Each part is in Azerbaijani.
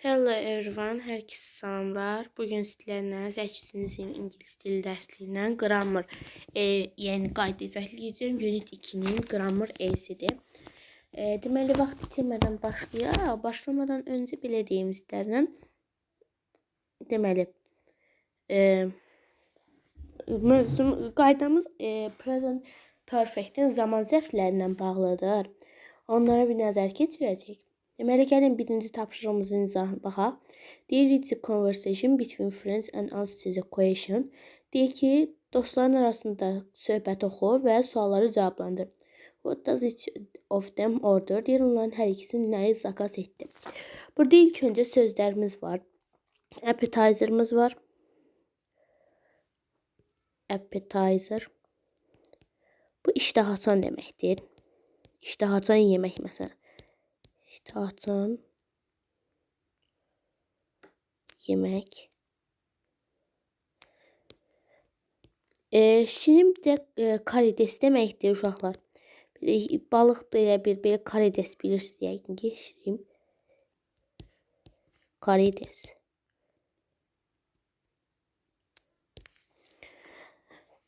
Hello everyone, herkese salamlar. Bugün sizlərlə 8-ci sinif ingilis dili dərsliyinin grammar yəni qayda izləyəcəm. Unit 2-nin grammar A-sidir. Deməli, vaxt itirmədən başlayaq. Başlamadan öncə belə deyim istərəm. Deməli, qaydamız present perfect'in zaman zərflərindən bağlıdır. Onlara bir nəzər keçirəcək. Deməli, gəlin birinci tapşırığımızın izahına baxaq. Deyir, it's a conversation between friends and answer the question. Deyir ki, dostların arasında söhbət oxu və sualları cavablandır. What does each of them order? Deyir, onların hər ikisinin nəyi zakaz etdi. Burada ilk öncə sözlərimiz var. Appetizer'ımız var. Appetizer. Bu iştah açan deməkdir. İştah açan yemək məsələn. İştahçan yemək. Şirin də karides deməkdir uşaqlar. Balıqdır elə belə karides bilirsiniz yəqin ki, şirin. Karides.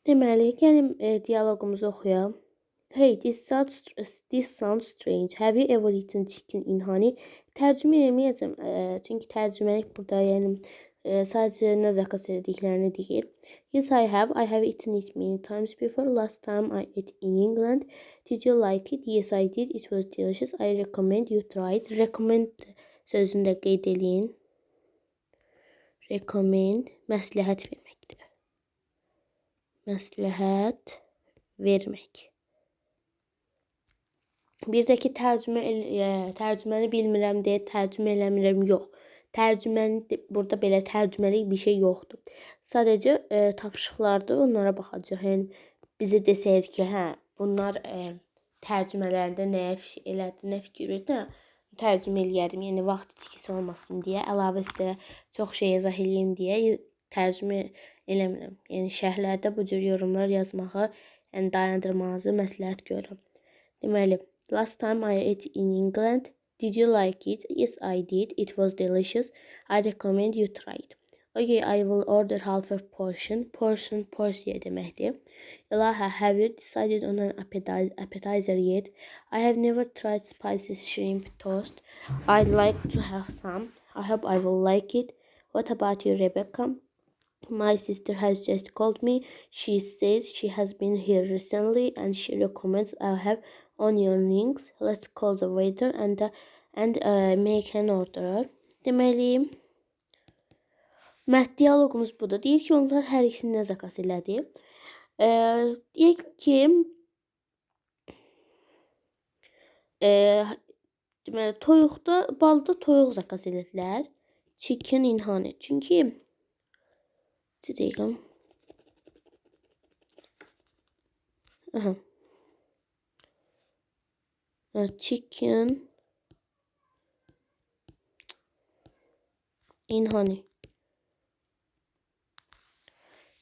Deməli, gəlin dialoqumuzu oxuyaq. Hey, this sounds strange. Have you ever eaten chicken in honey? Tərcümə edeməyəcəm. Çünki tərcüməlik burada yəni sadəcə nə zakaz edildiklərini deyir. Yes, I have. I have eaten it many times before. Last time I ate in England. Did you like it? Yes, I did. It was delicious. I recommend you try it. Recommend sözünü də qeyd edin. Recommend məsləhət verməkdir. Məsləhət vermək. Bir də ki, tərcüməni bilmirəm deyə tərcümə eləmirəm, yox. Tərcüməni burada belə tərcüməlik bir şey yoxdur. Sadəcə tapşırıqlardır, onlara baxacaq. Yəni bizə desəyir ki, hə, bunlar tərcümələrində nə fikir verdi, tərcümə eləyərdim. Yəni vaxt itkisi olmasın deyə, əlavə sizlərə çox şey izah eləyim deyə tərcümə eləmirəm. Yəni şərhlərdə bu cür yorumlar yazmağı, yəni dayandırmanızı məsləhət görürəm. Deməli, last time I ate in England. Did you like it? Yes, I did. It was delicious. I recommend you try it. Okay, I will order half a portion. Porsiye deməkdir. Elaha, have you decided on an appetizer yet? I have never tried spicy shrimp toast. I'd like to have some. I hope I will like it. What about you, Rebecca? My sister has just called me. She says she has been here recently and she recommends I have onion rings. Let's call the waiter and make an order. Deməli, dialoqumuz budur. Deyir ki, onlar hər ikisini nə zakaz elədi? Deyir ki, deməli, balda toyuq zakaz elədilər. Chicken in honey. Çünki deyirəm. Aha. Chicken in honey.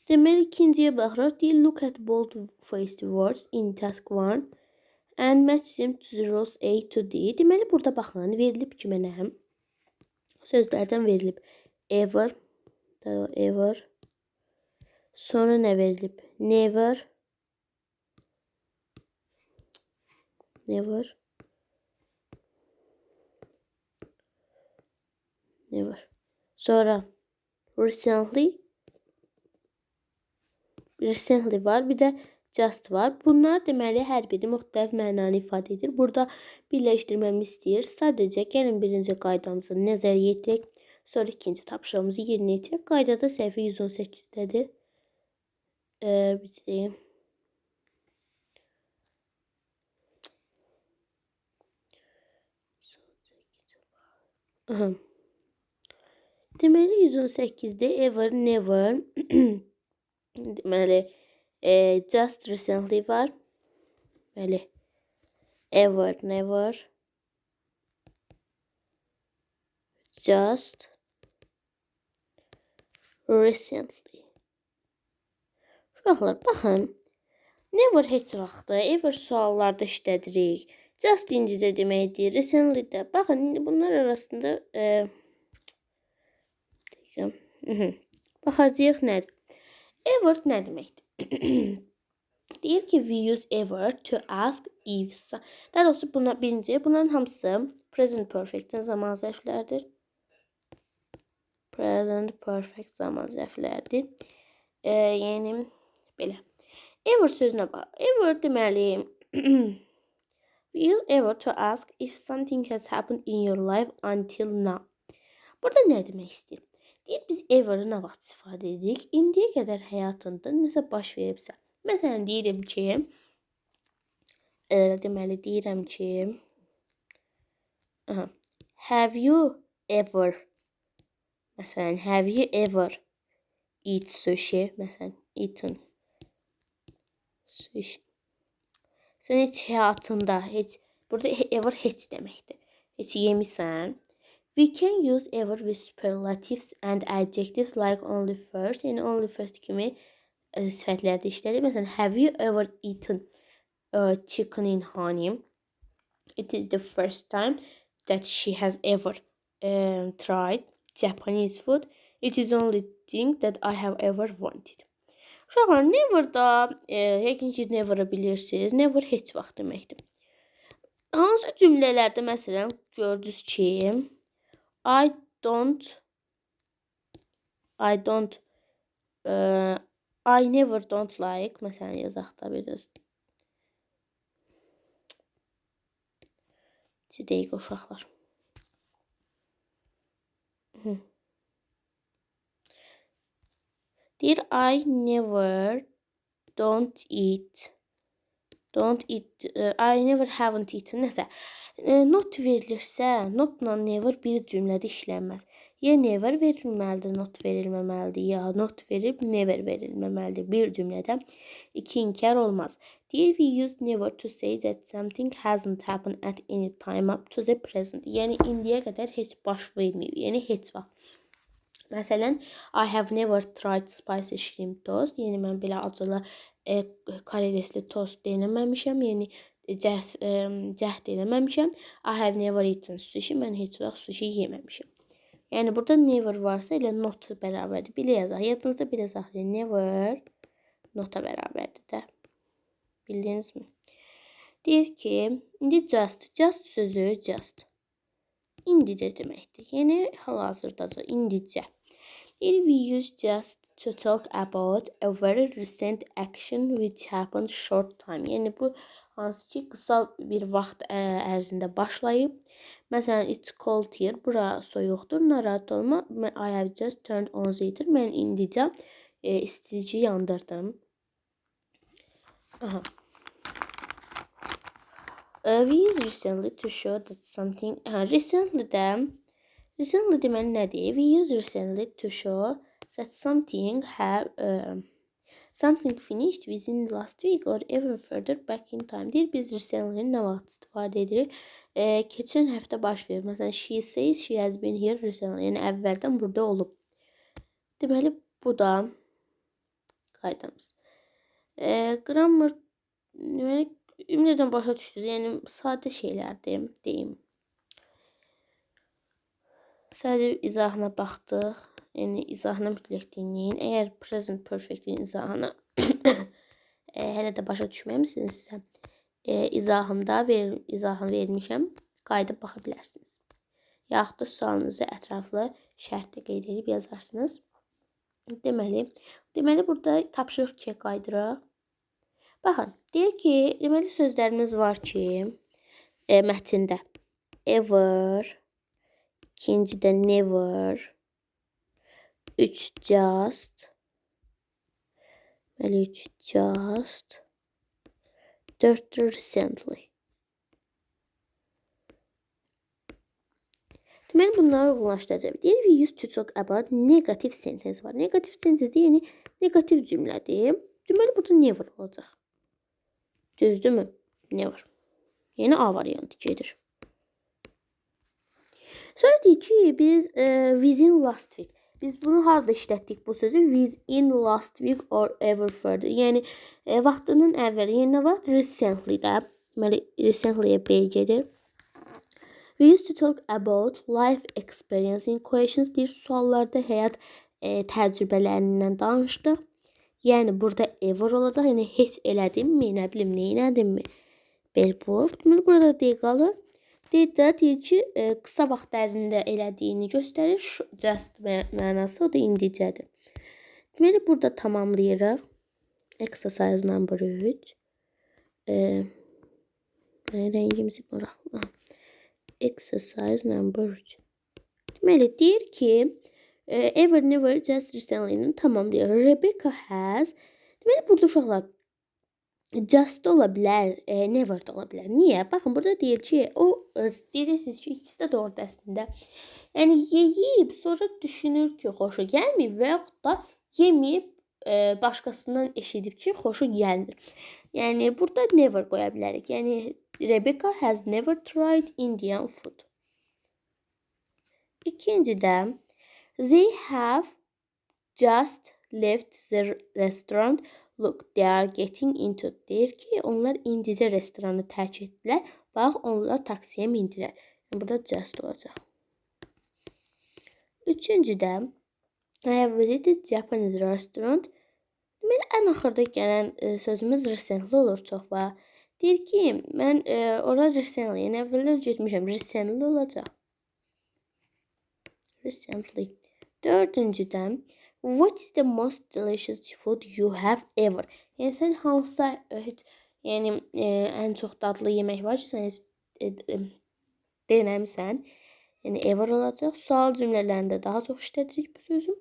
Deməli, ikinciyə baxırıq. Deyir, look at bold-faced words in task 1 and match them to rows A to D. Deməli, burada baxın, verilib ki, mənə sözlərdən verilib. Ever, ever. Sonra nə verilib? Never. Never. Never. Sonra recently. Recently var. Bir də just var. Bunlar deməli hər biri müxtəlif mənanı ifadə edir. Burada birləşdirməmi istəyir. Sadəcə gəlin birinci qaydamızı nəzər yetirək. Sonra ikinci tapşırığımızı yerinə yetirək. Qaydada səhifə 118-dədir. Bitireyim. Deməli 118-də ever, never, deməli just recently var. Deməli ever, never, just recently. Uşaqlar, baxın. Never heç vaxtı, ever suallarda işlədirik. Just indicə deməkdir, recently də. Baxın, bunlar arasında baxacağıq. Baxacağıq nədir? Ever nə deməkdir? Deyir ki, we use ever to ask if. Daha doğrusu bunların hamısı present perfect'in zaman zərfləridir. Present perfect zaman zərfləridir. Yəni belə. Ever sözünə bax. Ever deməli we use ever to ask if something has happened in your life until now. Burada nə demək istəyir? Deyir, biz ever'ı nə vaxt istifadə edirik? İndiyə qədər həyatında nəsə baş veribsə. Məsələn, deyirəm ki, have you ever, məsələn, have you ever eat sushi? Məsələn, eaten sushi. Sən heç həyatında, burada ever heç deməkdir. Heç yemisən. We can use ever with superlatives and adjectives like only first. Yəni, only first kimi sifətlərdə işlədir. Məsələn, have you ever eaten chicken in honey? It is the first time that she has ever tried Japanese food. It is only thing that I have ever wanted. Uşaqlar, never da, yəqin ki, never-ı bilirsiniz. Never heç vaxt deməkdir. Hansı cümlələrdə, məsələn, gördünüz ki, I never don't like, məsələn, yazaq da biraz. 2 dəqiqə uşaqlar. Deyir, I never don't eat, I never haven't eaten, nəsə. Not verilirsə, notla never bir cümlədə işlənməz. Ya never verilməlidir, not verilməməlidir, ya not verib never verilməməlidir. Bir cümlədə iki inkar olmaz. Deyir, we use never to say that something hasn't happened at any time up to the present. Yəni, indiyə qədər heç baş verməyib, yəni heç vaxt. Məsələn, I have never tried spicy shrimp toast. Yəni, mən belə acılı karidesli tost deneməmişəm. Yəni, cəhd eləməmişəm. I have never eaten sushi. Mən heç vaxt sushi yeməmişəm. Yəni, burada never varsa elə not bərabərdir. Belə yazaq. Yadınızda belə saxlayın. Never nota bərabərdir də. Bildiniz mi? Deyir ki, indi just. Just sözü just. İndicə deməkdir. Yəni, hal-hazırdaca, indicə. Here we use just to talk about a very recent action which happened short time. Yəni, bu hansı ki, qısa bir vaxt ərzində başlayıb. Məsələn, it's cold here. Bura soyuqdur, narahat olma. I have just turned on the heater. Mən indicə istirici yandırdım. We use recently to show that something... Recently deməli nədir? We use recently to show that something finished within last week or even further back in time. Deyir, biz recently nə vaxt istifadə edirik? Keçən həftə baş verir. Məsələn, she says she has been here recently. Yəni, əvvəldən burada olub. Deməli, bu da qaydamız. Grammar, deməli, ümumən başa düşdünüz. Yəni, sadə şeylərdir, deyim. Sadəcə izahına baxdıq. Yəni, izahına mütləq dinləyin. Əgər present perfect'in izahını hələ də başa düşməmişsinizsə, izahını vermişəm. Qayıdıb baxa bilərsiniz. Yaxud da sualınızı ətraflı şərtdə qeyd edib yazarsınız. Deməli, burada tapşırıq 2-yə qaydıraq. Baxın, deyir ki, deməli sözlərimiz var ki, mətndə ever, ikincidə never, 3 just, 4 recently. Deməli, bunları uyğunlaşdıracaq. Deyir, we used to talk about negative sentence var. Negative sentence yəni negativ cümlədir. Deməli, burada never olacaq. Düzdürmü? Never. Yəni, A variantı gedir. Sonra deyir ki, biz within last week. Biz bunu harada işlətdik bu sözü? Within last week or ever further. Yəni, vaxtının əvvəli. Yəni, nə vaxt? Recently-də. Deməli, recently-yə B gedir. We used to talk about life experience in questions. Deyir, suallarda həyat təcrübələrindən danışdıq. Yəni burada ever olacaq. Yəni heç elədimmi, nə bilim, nə elədimmi? Bel bu. Deməli burada D qalır. D-də deyir ki, qısa vaxt ərzində elədiyini göstərir. Just mənası o da indicədir. Deməli burada tamamlayırıq. Exercise number 3. Rəngimizi maraqlı. Exercise number 3. Deməli deyir ki, ever, never, just recently'ni tamamlayır. Rebecca has. Deməli burada uşaqlar just da ola bilər, never da ola bilər. Niyə? Baxın burada deyir ki, o deyirsiniz ki, ikisi də doğrudur əslində. Yəni yeyib sonra düşünür ki, xoşu gəlmir və yaxud da yeməyib başqasından eşidib ki, xoşu gəlmir. Yəni burada never qoya bilərik. Yəni Rebecca has never tried Indian food. İkincidə they have just left the restaurant. Look, they are getting into. Deyir ki, onlar indicə restoranı tərk etdilər. Bax, onlar taksiyə mindilər. Yəni burada just olacaq. Üçüncüdə I have visited Japanese restaurant. Deməli, ən axırda gələn sözümüz recently olur çox vaxt. Deyir ki, mən ora recently, yəni əvvəllər getmişəm. Recently olacaq. Recently. Dördüncüdən what is the most delicious food you have ever? Yəni sən hansısa heç ən çox dadlı yemək var ki, sən heç denəmsən. Yəni ever olacaq. Sual cümlələrində daha çox işlədirik bu sözü.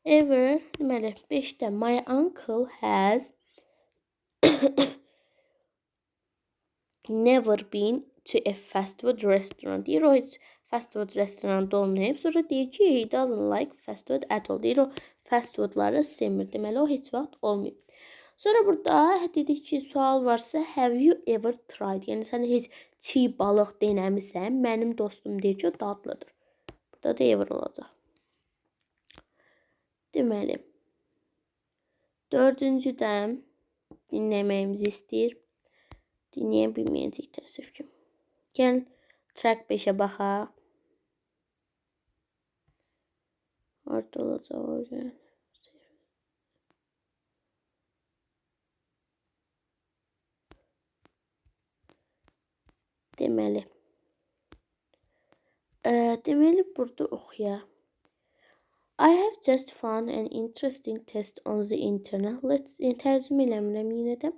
Ever, deməli 5-də my uncle has never been to a fast food restaurant. Deyir o heç fast food restoranda olmayıb. Sonra deyir ki, he doesn't like fast food at all. Deyir o fast foodları sevmir. Deməli o heç vaxt olmayıb. Sonra burada dedik ki, sual varsa have you ever tried? Yəni sən heç çiğ balıq denəmisən. Mənim dostum deyir ki, o dadlıdır. Burada da ever olacaq. Deməli, dördüncüdən dinləməyimizi istəyir. Dinləyə bilməyəcək təəssüf ki. Gəl, track 5-ə baxaq. Orada olacaq o gün. Deməli. Deməli, burada oxuyaq. I have just found an interesting test on the internet. Tərcümə eləmirəm yenə də.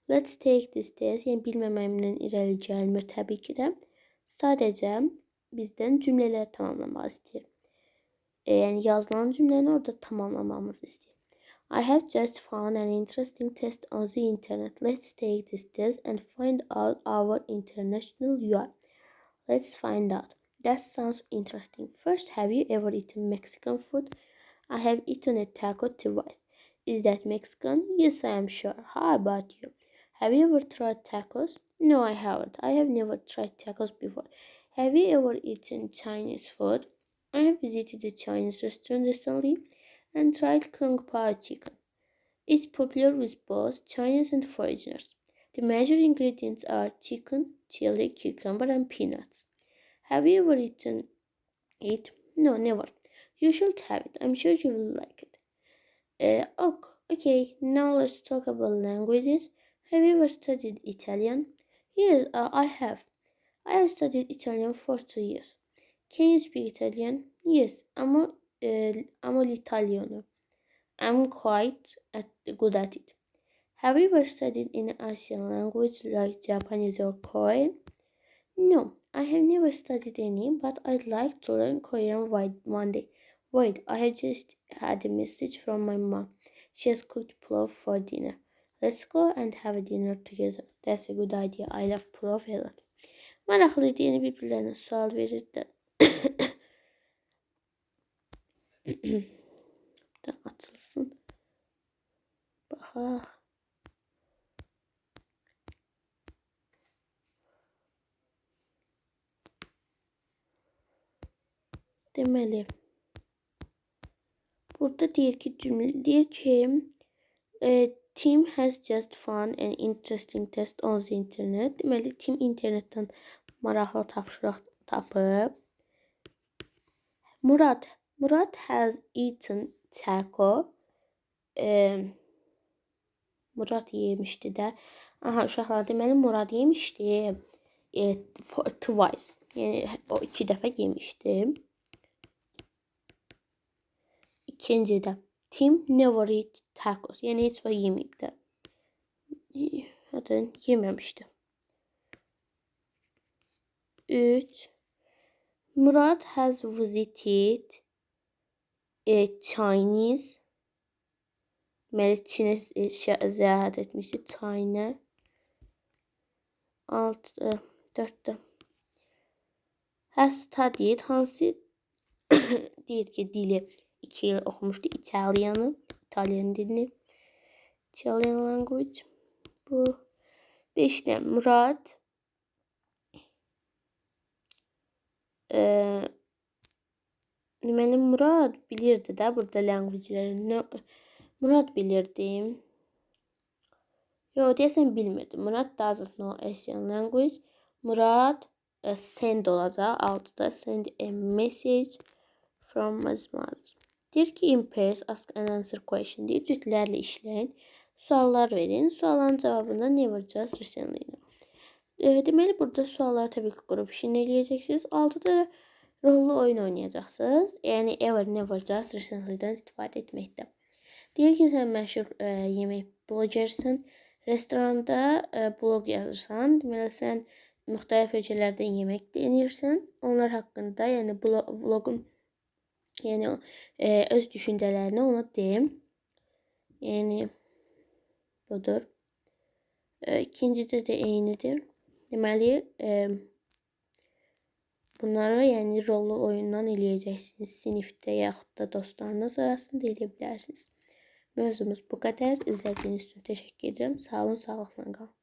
Let's take this test. Yəni bilməməyimdən irəli gəlmir təbii ki də. Sadəcə bizdən cümlələri tamamlamaq istəyir. Yəni yazılan cümləni orada tamamlamamız istəyir. I have just found an interesting test on the internet. Let's take this test and find out our international URL. Let's find out. That sounds interesting. First, have you ever eaten Mexican food? I have eaten a taco twice. Is that Mexican? Yes, I am sure. How about you? Have you ever tried tacos? No, I haven't. I have never tried tacos before. Have you ever eaten Chinese food? I have visited a Chinese restaurant recently and tried Kung Pao chicken. It's popular with both Chinese and foreigners. The major ingredients are chicken, chili, cucumber, and peanuts. Have you ever eaten it? No, never. You should have it. I'm sure you will like it. Okay, now let's talk about languages. Have you ever studied Italian? Yes, I have. I have studied Italian for 2 years. Can you speak Italian? Yes, amo l'italiano. I'm quite good at it. Have you ever studied an Asian language like Japanese or Korean? No, I have never studied any, but I'd like to learn Korean one day. Wait, I have just had a message from my mom. She has cooked pulao for dinner. Let's go and have a dinner together. That's a good idea. I love pulao a lot. Maraqlıydı, yeni birbirlerine sual verirdi. Buradan açılsın. Baxaq. Deməli, burada deyir ki, Tim has just found an interesting test on the internet. Deməli, Tim internetdən maraqlı tapşırıq tapıb. Murad has eaten taco. Murad yemişdi də. Aha, uşaqlar, deməli Murad yemişdi. Twice. Yəni o 2 dəfə yemişdim. İkincidə Tim never eat tacos. Yəni heç vaxt yeməyib də. Zaten yeməmişdi. 3. Murad has visited Chinese. Deməli Çinə ziyarət etmişdi. China. 4. Has studied hansı deyir ki dili 2 il oxumuşdu. İtalyan dilini. Italian language. Bu 5'te Murad deməli Murad bilirdi də burada language'ləri. Murad bilirdi. Yo, deyəsən bilmirdi. Murad doesn't know Asian language. Murad send olacaq. Altıda send a message from his mother. Deyir ki in pairs ask and answer question deyir. Cütlərlə işləyin. Suallar verin. Sualların cavabında never just recently. Deməli burada sualları təbii ki qrup işini eləyəcəksiniz. 6'da rollu oyun oynayacaqsınız. Yəni ever, never, just, recently'dən istifadə etməkdə. Deyir ki sən məşhur yemək blogersən. Restoranda blog yazırsan. Deməli sən müxtəlif ölkələrdə yemək denirsən. Onlar haqqında, yəni vlogun yəni öz düşüncələrini ona deyim. Yəni budur. İkincidə də eynidir. Deməli bunları yəni rollu oyundan eləyəcəksiniz. Sinifdə yaxud da dostlarınız arasında eləyə bilərsiniz. Mövzumuz bu qədər. İzlədiyiniz üçün təşəkkür edirəm. Sağ olun, sağlıqla qalın.